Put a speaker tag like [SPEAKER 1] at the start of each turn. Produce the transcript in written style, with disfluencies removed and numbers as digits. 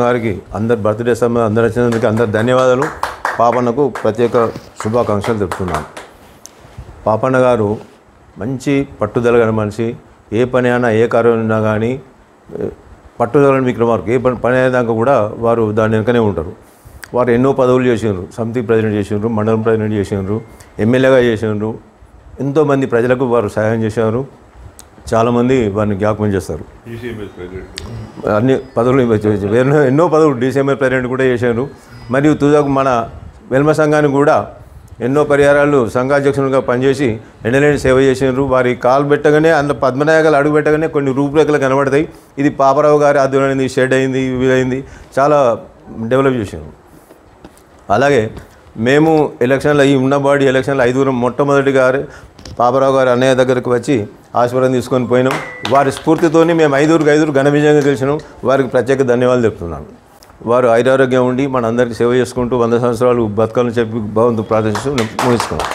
[SPEAKER 1] గారికి అందరి బర్త్డే సమయం అందరు వచ్చినందుకు అందరు ధన్యవాదాలు. పాపన్నకు ప్రత్యేక శుభాకాంక్షలు తెలుపుతున్నాను. పాపన్న గారు మంచి పట్టుదల గల మనిషి. ఏ పని అయినా ఏ కార్యం అయినా కానీ పట్టుదలని విక్రమార్కు ఏ పని అయ్యేదాకా కూడా వారు దాని వెనుకనే ఉంటారు. వారు ఎన్నో పదవులు చేసినారు. సమితి ప్రెసిడెంట్ చేసినారు, మండలం ప్రెసిడెంట్ చేసినారు, ఎమ్మెల్యేగా చేసినారు. ఎంతోమంది ప్రజలకు వారు సహాయం చేశారు. చాలామంది వారిని జ్ఞాపకం చేస్తారు. అన్ని పదవులు ఎన్నో పదవులు DCMA ప్రెసిడెంట్ కూడా చేశారు. మరియు తుదకు మన వెల్మ సంఘానికి కూడా ఎన్నో పరిహారాలు సంఘాధ్యక్షునిగా పనిచేసి ఎండలేని సేవ చేసినారు. వారి కాలు పెట్టగానే అందులో పద్మనాయకాలు అడుగు పెట్టగానే కొన్ని రూపురేఖలు కనబడతాయి. ఇది పాపారావు గారి ఆధ్వర్యంలో షెడ్ అయింది, వీలైంది, చాలా డెవలప్ చేసారు. అలాగే మేము ఎలక్షన్లో ఈ ఉన్న బాడీ ఎలక్షన్లో 5 మొట్టమొదటిగా పాపారావు గారు అన్నయ్య దగ్గరకు వచ్చి ఆశీర్వాదం తీసుకొని పోయినాం. వారి స్ఫూర్తితోని మేము 5 ఘన విజయంగా గెలిచినాం. వారికి ప్రత్యేక ధన్యవాదాలు చెప్తున్నాను. వారు ఆరోగ్యం ఉండి మన అందరికీ సేవ చేసుకుంటూ 100 సంవత్సరాలు బతకాలని చెప్పి భగవంతుడు ప్రార్థిస్తూ ముగిస్తున్నాం.